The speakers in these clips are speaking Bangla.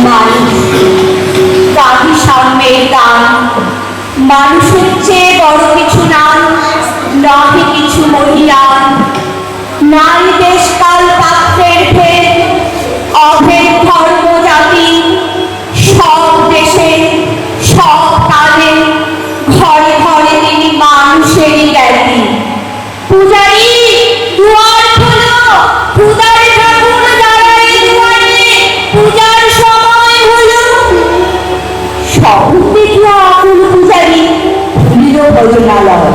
মানুষ গাভী সাম্যের দান, মানুষের চেয়ে বড় কিছু নাম, নহে কিছু মহিয়ান। নাই দেশ কাল পাত্রের ভেদ, অভেদ ধর্ম জাতি, সব দেশে সব কালে ঘরে ঘরে তিনি মানুষেরই জ্ঞাতি। পূজারী দুয়ার খোলো, পূজার ঠাকুর দাঁড়ায় দুয়ারে, পূজার সময় হলো। স্বপ্ন দেখিয়া আকুল পূজারী ভুলিল ভজনালয়।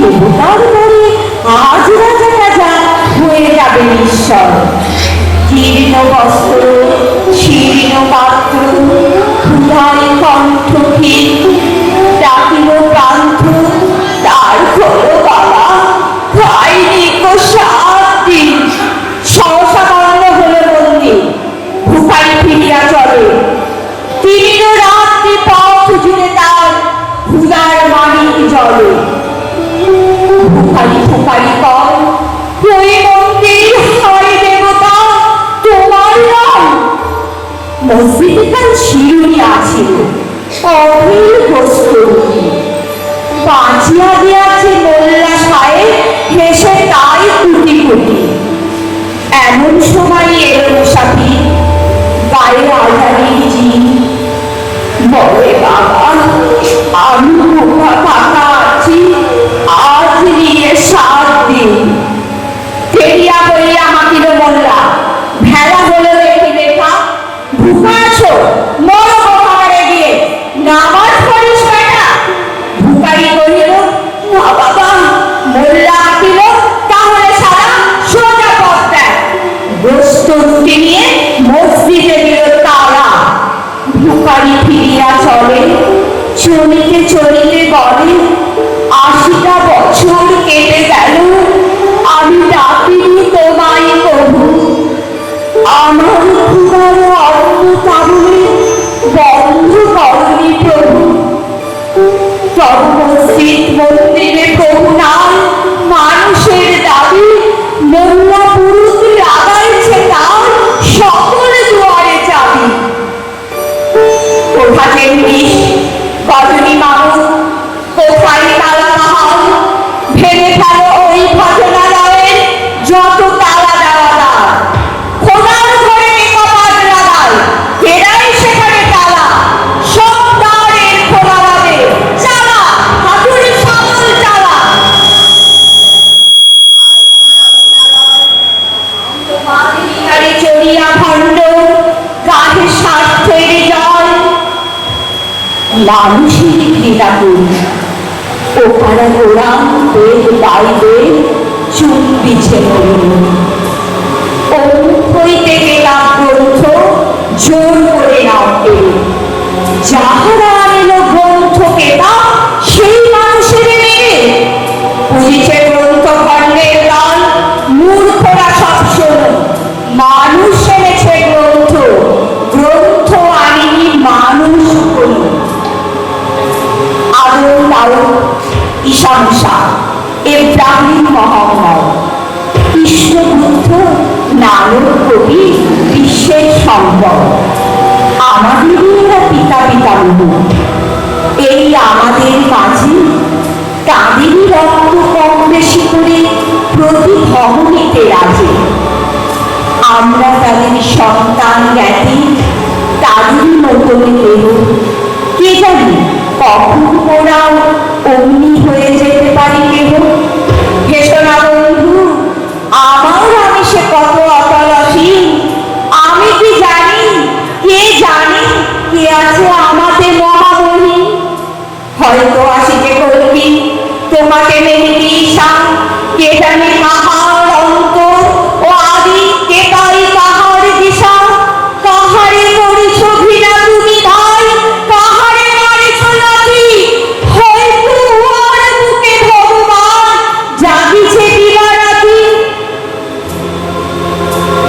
দেবতার ঘরে আজ রাজা রাজা হয়ে যাবে ঈশ্বর। জীর্ণ বস্ত্র শীর্ণ পাত্র ক্ষুধায় কণ্ঠহীন, ডাকিল প্রান্ত তার হলো বাবা, খাইনি গো 7 দিন। সহসা বন্ধ হলো মন্দির, ভুখারি ফিরিয়া চলে। তিনিও রাত্রি পথ জুড়ে তার ক্ষুধার মানিক জলে। ভুখারি ভুখারি কর ওই মন্দির, হয় দেবতা তোমার নাম। মসজিদে কাল শিরুনি আছিল, অভিল প্রস্তুতি বাঁচিয়া দিয়াছে মোল্লা সাহেব, হেসে তাই কুটি কুটি। এমন সময় এলো মুসাফির, গায়ে আধারির জিন। বলে বাবা আমি ভুখা থাকা আছি, আজ নিয়ে 7 দিন। ফেরিয়া বলিয়া মাতিল মোল্লা, ভেলা হলো দেখি দেখা। ভুখা আছো, মরো খাবারে গিয়ে, নামাজ পড়িস বেটা। ভুখারি কহিল না বাবা। মোল্লা আঁকিল তাহলে সারা সোজা পথ দেয়। গোস্ত রুটি নিয়ে মসজিদে দিল তারা। ভুখারি ফিরিয়া চলে, চলিতে চলিতে বলে 80টা বছর কেটে গেল, আমি ডাকিনি তোমায় প্রভু। আমার ক্ষুধার অন্ন তাবলে বন্ধ করনি প্রভু। তব মসজিদ মন্দিরে প্রভু নাই, মানুষের দাবি মোল্লা পুরুষ লাগাইছে তার সকল দুয়ারে চাবি। কোথায় বিষ গজনী মামু, কোথায় তালা কাহাল, ভেঙে ফেলো ওই ভজনালয়ের যত তালা দেওয়া দ্বার। খোদার ঘরে কপাট লাগায়, ফেরাই সেখানে তালা, সব দ্বারের খোলা হবে। চালা হাতুড়ি সামল চালা। তোমাদের চড়িয়া ভণ্ড, গাঢ়ে স্বার্থের জয়। মানুষের ক্রীড়া করি ওখানে গোড়াম বেদ বাইবে চুম্বিছে মরুন। অমুক হইতে গেলাম গ্রন্থ, জোর করে নামতে। যাহারা আনিল গ্রন্থ কেতা, সেই মানুষের মেরে বুঝিছে গ্রন্থ খণ্ডের গান। মূর্খরা সব শোনো, মানুষ এনেছে গ্রন্থ, গ্রন্থ আনিনি মানুষ কোনো। আদম লালন ঈশামশা ইব্রাহিম মোহাম্মদ, কৃষ্ণ বুদ্ধ নানক কবি বিশ্বের সম্পদ। আমাদেরই এরা পিতা পিতামহ। এই আমাদের মাঝে তাদেরই রক্ত কম বেশি করে প্রতি ধমনীতে রাজে। আমরা তাদের সন্তান জ্ঞাতি, তাদেরই মতন দেহ। কে জানি কখন ওরাও অগ্নি হয়ে যেতে পারি কেহ। হেসো না বন্ধু, আমার আমিষে কত অতলসীম। আমি কি জানি, কে জানি কে আছে আমাদের মহাবলী। হয়তো আসিতে কল্কি তোমাকে মেহেদি ঈশা, কে জানি কাহার অন্ত ও আদি, কে তাই কাহার দিশা। কাহারে করিছ ঘৃণা তুমি ভাই, কাহারে মারিছ নাতি। হয়তো উহার বুকে ভগবান জাগিছে দিবারাতি।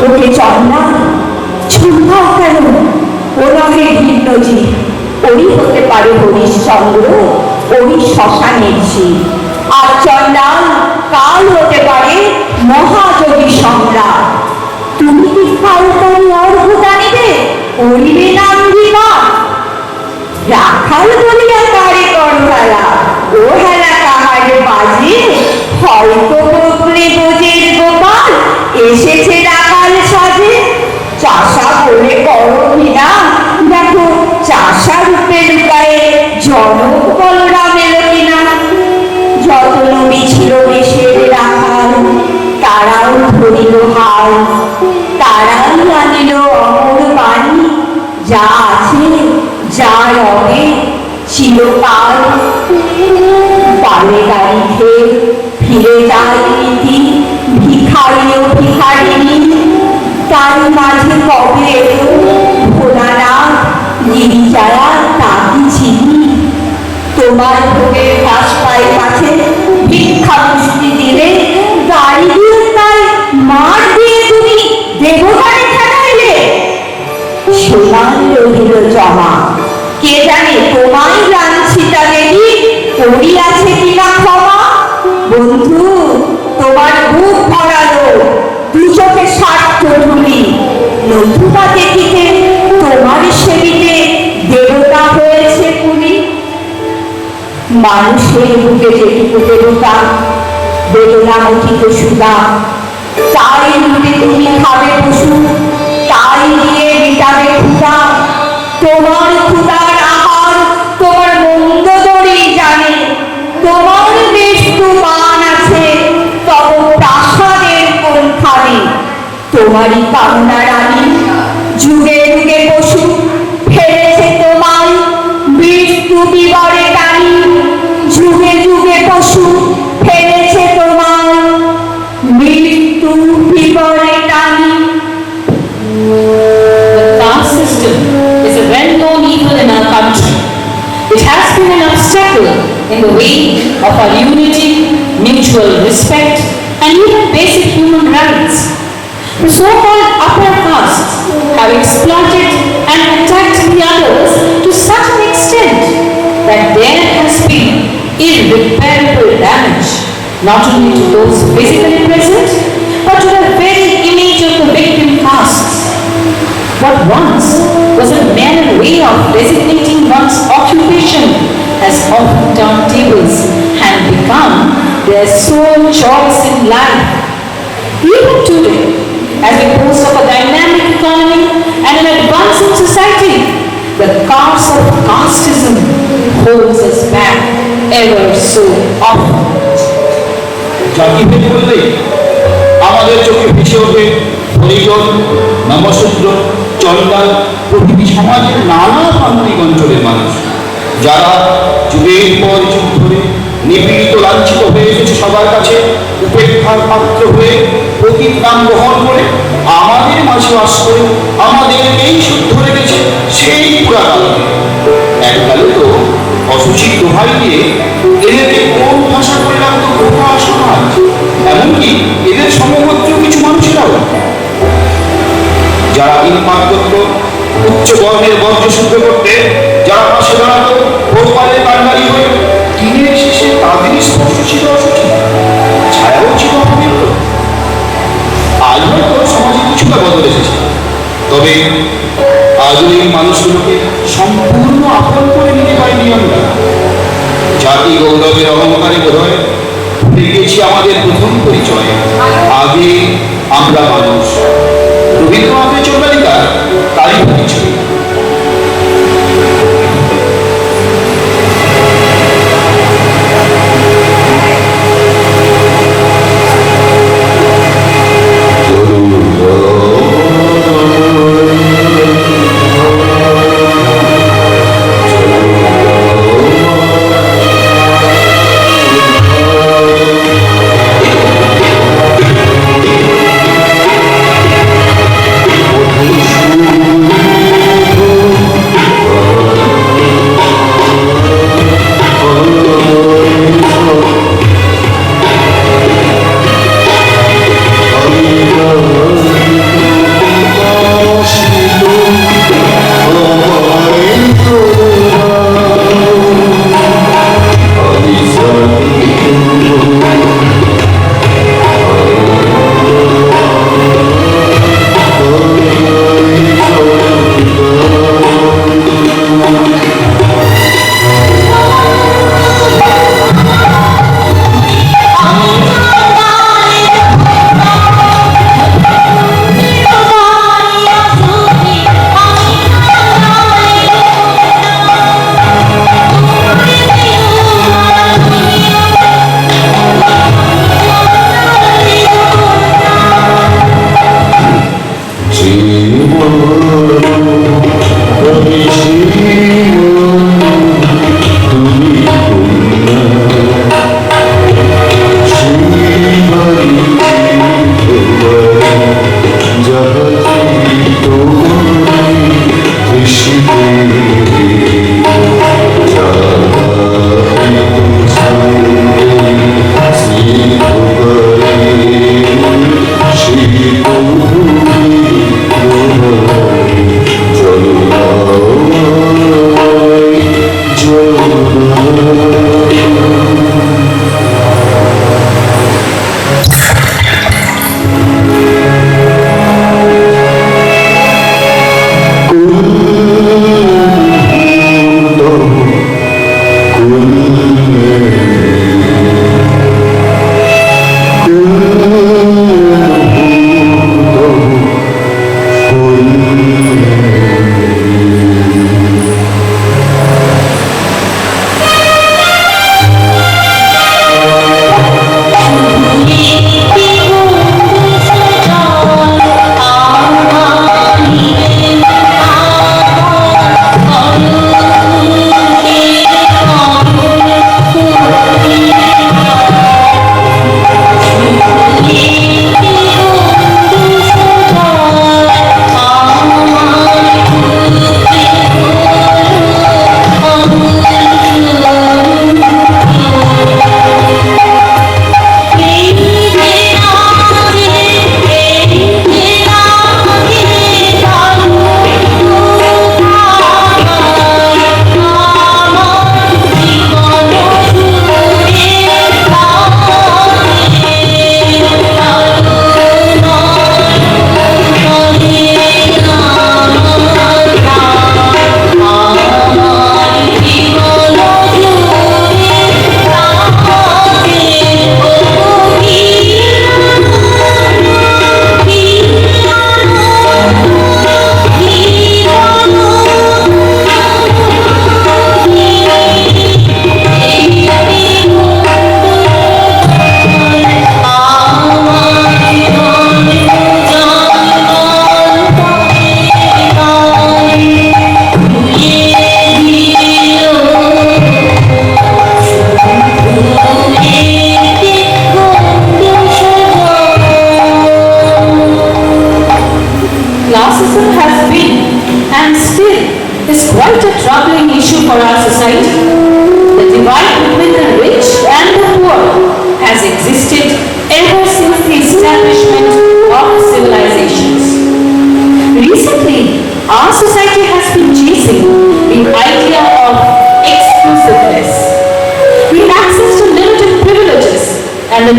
ওকে চন্না ছুম্বাও কেন, ও নহে ভিন্নজীব। ওই হতে পারে হরিশ্চন্দ্র, ওই শ্মশানের শিব। আর চন্ডাল কাল হতে পারে মহাযোগী সম্রাট। তুমি কি কাল তাই অর্ঘ জানিবে, করিবে রাখাল বলিয়া কারে করভালা, ও হেলা কাহারে বাজে, হয়তো বকলে বোঝের গোপাল, এসেছে রাখাল সাজে। চাষা বলে করো কিনা, দেখো চাষা রূপে লুকায়ে জনক বলরাম এলো কিনা। যত নবী ছিল দেশের রাখাল, তারাও ধরিল হাল, তারাই আনিল অমর বাণী, যা আছে যা রবে চিরকাল। পালে গাড়িতে ফিরে যায় রীতি, ভিখারি ও ভিখারিণী, তার মাঝে কবে এলো ভোলানাথ গিরিজারা তাকি চিনি। তোমার ভোগের ঘাস পায়ে কাছে ভিক্ষা পুষ্টি দিলে, গাড়ি দিয়ে তাই মার দিয়ে তুমি দেবতারে ঠেকাইলে। সোনার রহিল জমা, কে জানে তোমায় লাঞ্ছিতা দেবী করিয়াছে কিনা ক্ষমা। বন্ধু তোমার বুক ভরালো, দু চোখে স্বার্থ ধুলি, নতুবা দেখিতে তোমার সেবিতে দেবতা হয়েছে পুরী। মানুষের বুকে যেটুকু দেবতা, বেদনা মথিত সুদা, তাই লুটে তুমি খাবে পশু, তাই দিয়ে মিটাবে ক্ষুধা। তোমার ক্ষুধার আহার তোমার মন্দ দড়ি জানে, তোমার মৃত্যু মান আছে তব প্রাসাদের কোনখানে। তোমারই কামনা রানী যুগে যুগে পশু, ফেলেছে তোমার মৃত্যু বিবরে টানি। যুগে যুগে পশু ফেলেছে তোমার মৃত্যু বিবরে টানি। The caste system is a well-known evil in our country. It has been an obstacle in the way of our unity, mutual respect, and even basic human rights. The so-called upper castes have exploited and attacked the others to such an extent that there has been irreparable damage, not only to those physically present, but to the very image of the victim castes. What once was a mere way of designating one's occupation has often turned tables and become their sole choice in life. Even today, as we boast of a dynamic economy and an advancing society, the curse of casteism holds us back ever so often. জাতিভেদ বললেই আমাদের চোখে ভেসে ওঠে হরিজন, নমশূদ্র, চন্ডাল প্রভৃতি সমাজের নানা প্রান্তিক অঞ্চলের মানুষ, যারা যুগের পর যুগ ধরে নিপীড়িত লাঞ্ছিত হয়ে এসেছে সবার কাছে, উপেক্ষার পাত্র হয়ে প্রতিদান গ্রহণ করে আমাদের মাঝে বাস করে আমাদেরকেই শুদ্ধ রেখেছে সেই পুরাকাল। এককালে তো অসুচি দোহাই দিয়ে এদেরকে কোন ভাষা করে রাখতো গোটা সমাজ, এমনকি এদের সমগোত্র কিছু মানুষেরাও, যারা ইনপাত করত উচ্চ বর্ণের বর্জ্য শুদ্ধ করতে, যারা পাশে দাঁড়াতো ভোপালের কান্ডারি হয়ে, দিনের শেষে তাদেরই স্পর্শ ছিল অসুচি, ছায়াও ছিল অপবিত্র। আজ হয়তো সমাজে কিছুটা বদল এসেছে, তবে আজও এই মানুষগুলোকে সম্পূর্ণ আপন করে নিতে পারেনি আমরা। জাতি গৌরবের অহংকারে বোধহয় ভুলে গিয়েছি আমাদের প্রথম পরিচয়, আগে আমরা মানুষ। রবীন্দ্রনাথের চন্দ্রিকা তারই পরিচয়।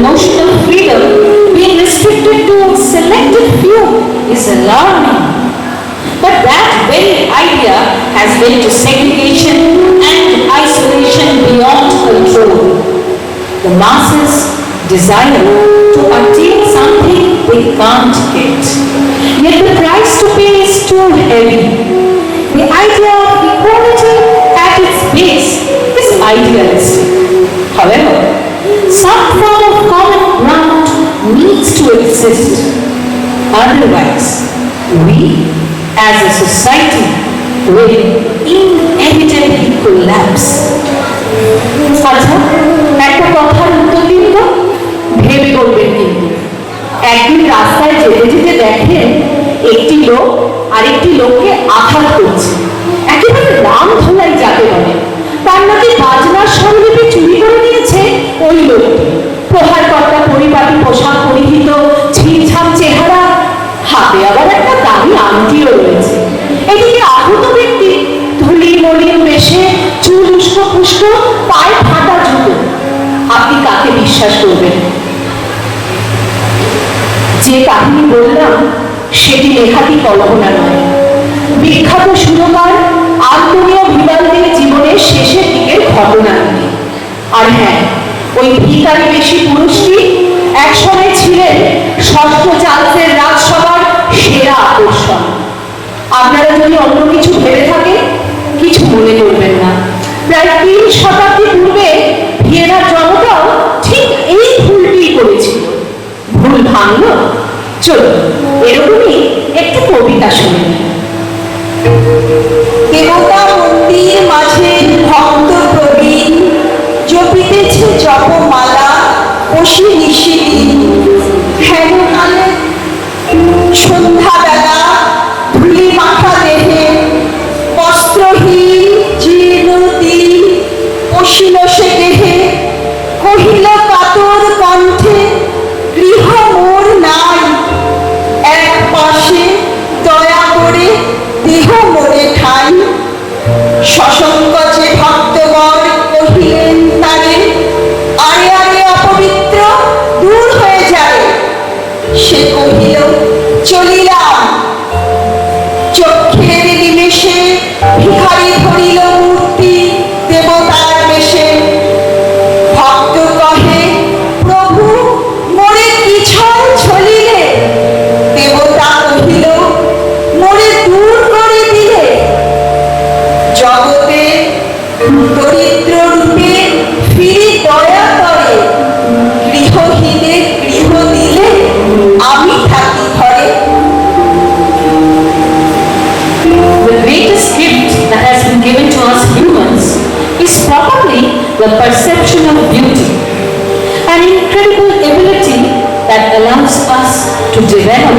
notion of freedom being restricted to a selected few is alarming. But that very idea has led to segregation and isolation beyond control. The masses desire to attain something they can't get, yet the price to pay is too heavy. The idea of equality at its base is idealistic. However, some form of common ground needs to exist. Otherwise, we as a society will inevitably collapse. আচ্ছা, একটা কথার উত্তর দিন তো, ভেবে বলবেন কিন্তু। একদিন রাস্তায় যেতে যেতে দেখেন একটি লোক আরেকটি লোককে আঘাত করছে, একেবারে রাম ধোলাই যাকে বলে। তার নাকি বাজনার স্বরলিপি চুরি করে নিয়েছে ওই লোকটি। প্রহারকর্তা পরিপাটি পোশাক পরিহিত, ছিমছাম চেহারা, হাতে আবার একটা দামি আংটিও রয়েছে। এদিকে আহত ব্যক্তি ধুলি মলিন বেশে, চুল উস্কো ফুস্কো, পায়ে ফাটা জুতো। আপনি কাকে বিশ্বাস করবেন? যে কাহিনী বললাম সেটি লেখাটি কল্পনা নয়, বিখ্যাত সুরকার আন্তোনিও ভিভালদির জীবনের শেষের দিকের ঘটনা। আর হ্যাঁ, ওই ভিখারি বেশি পুরুষটি একসময় ছিলেন ষষ্ঠ চার্লসের রাজসভার সেরা আকর্ষণ। আপনারা যদি অন্য কিছু ভেবে থাকেন, কিছু মনে করবেন না। প্রায় 3 শতাব্দী পূর্বে ভিয়েনার জনতাও ঠিক এই ভুলটি করেছিল। ভুল ভাঙল? চলুন এরকমই একটি কবিতা শুনে। দেবতা মন্দির মাঝে ভক্ত প্রবীণ, জপিতেছে জপমালা বসি নিশিদিন। হেমকালে সন্ধ্যাবেলা ধুলি মাখা দেহে, বস্ত্রহীন জীর্ণতি বসিল সে দেহে। কহিল কাতর কণ্ঠে, গৃহ মোর নাই, এক পাশে দয়া করে দেহ মোরে ঠাই। সসঙ্গ যে ভক্তগণ কহিলেন তারে, আরে আরে অপবিত্র দূর হয়ে যায়। সে কহিল চলিলাম। চক্ষের নিমেষে ভিখারি ধরিল মূর্তি দেবতার বেশে। ভক্ত কহে প্রভু মোরে কি ছল ছলিলে। দেবতা কহিল মোরে দূর করে দিলে। জগতে দরিদ্র রূপে ফিরি দয়া করে, গৃহহীনে গৃহ দিলে আমি থাকি ঘরে। The greatest gift that has been given to us humans is probably the perception of beauty, an incredible ability that allows us to develop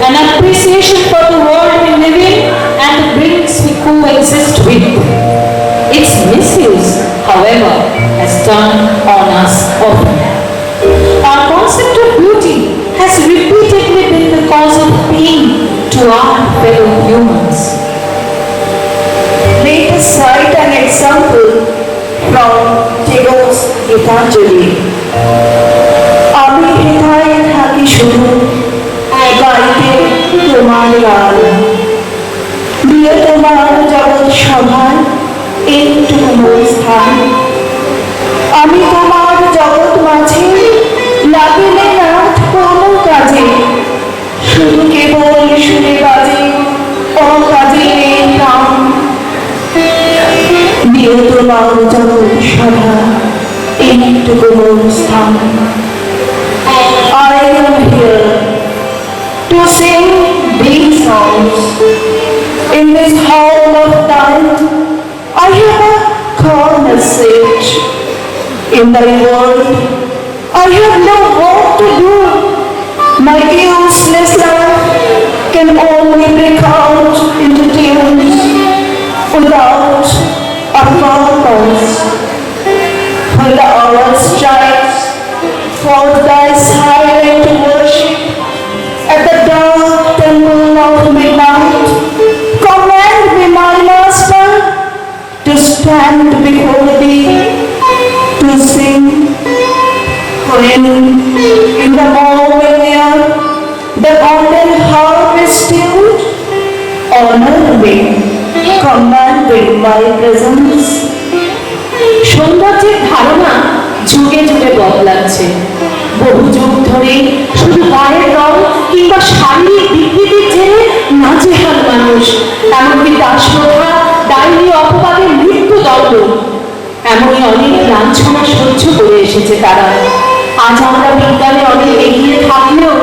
an appreciation for the world we live in and the beings we coexist with. Its misuse, however, has done on us often. Our concept of beauty has repeatedly been the cause of pain to our fellow humans. Let us cite an example from Tagore's Gitanjali. আমি হেথায় থাকি শুধু গাইতে তোমার গান, দিয়ে তোমার জগৎ সভায় একটু স্থান। আমি তোমার জগৎ মাঝে লাগিলে নাথ কোনো কাজে, শুধু কেবল শুনে বাজে অকাজে প্রাণ। দিয়ে তোমার জগৎ সভা একটু স্থান। I am here to sing these songs. In this hall of time, I have a corner seat. In thy world, I have no work to do. My useless life can only break out into tunes without a purpose. When the hour strikes for thy silent worship at the dark temple of midnight, command me, my master, to stand before thee, to sing when commanding my presence. সৌন্দর্যের ধারণা যুগে যুগে বদলাচ্ছে। বহু যুগ ধরে শুধু গায়ের রং কিংবা শারীরিক বিকৃতির জেরে নাজেহাল মানুষ, এমনকি দাসপ্রথা, ডাইনি অপবাদে মৃত্যুদণ্ড, এমনই অনেক লাঞ্ছনা সহ্য করে এসেছে তারা। আজ আমরা বিজ্ঞানে অনেক এগিয়ে থাকলেও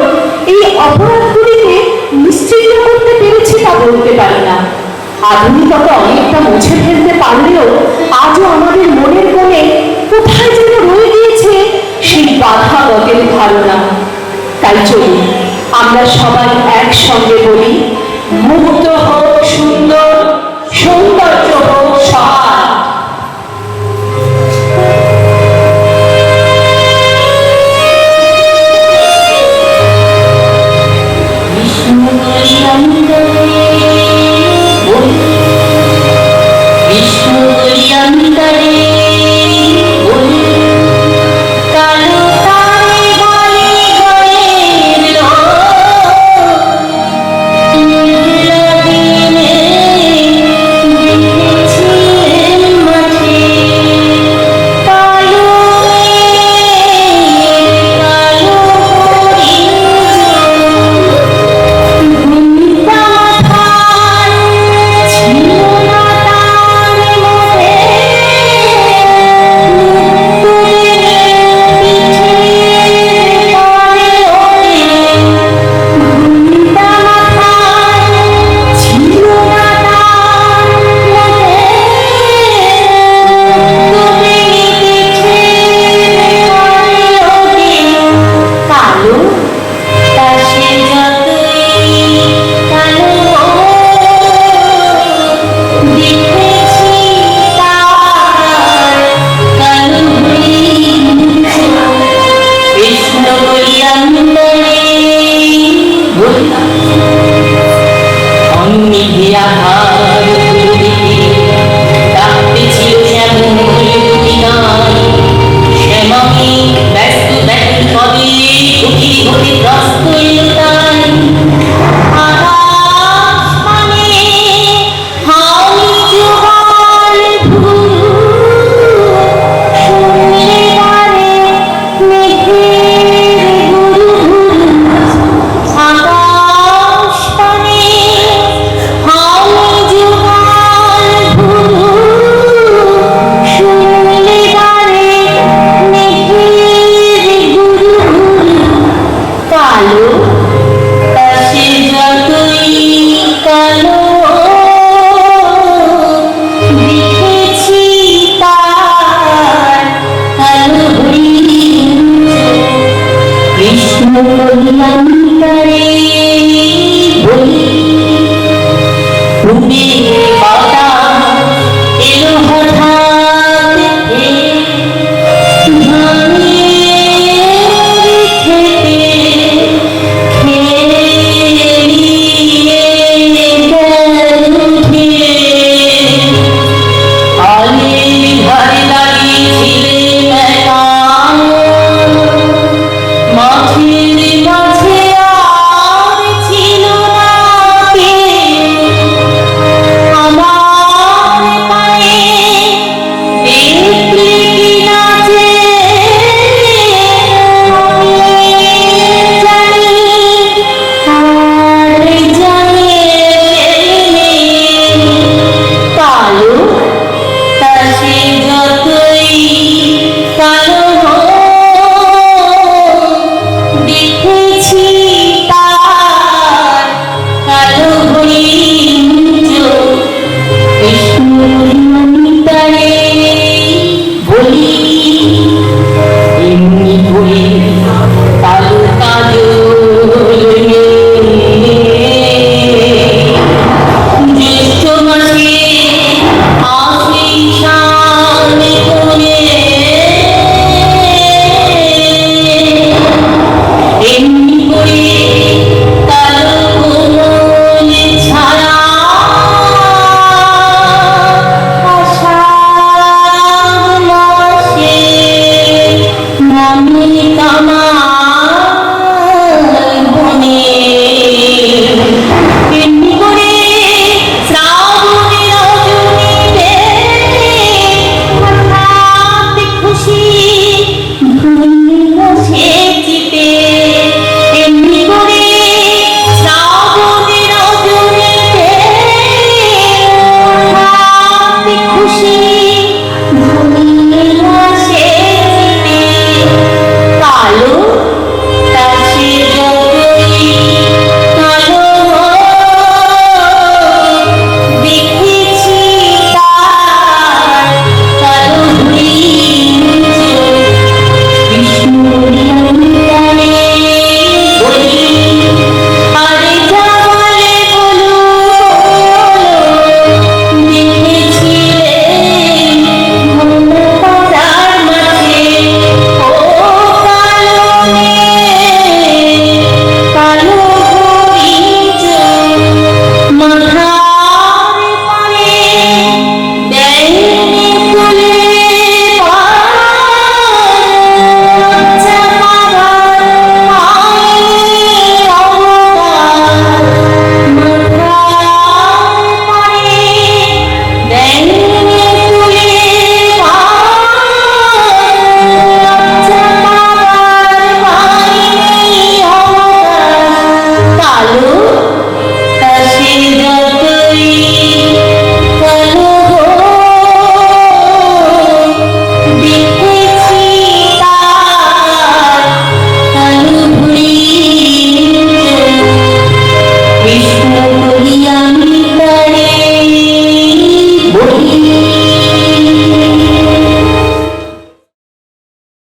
এই অপরাধগুলিকে নিশ্চিহ্ন করতে পেরেছি তা বলতে পারি না। আধুনিকতা অনেকটা মুছে ফেলতে পারলেও আজও আমাদের মনের কোণে কোথায় যেন রয়ে গিয়েছে সেই বাধা গতের ধারণা। তাই চলি আমরা সবাই একসঙ্গে বলি, মুক্ত হোক সুন্দর, সৌন্দর্য হোক সহায়। Kali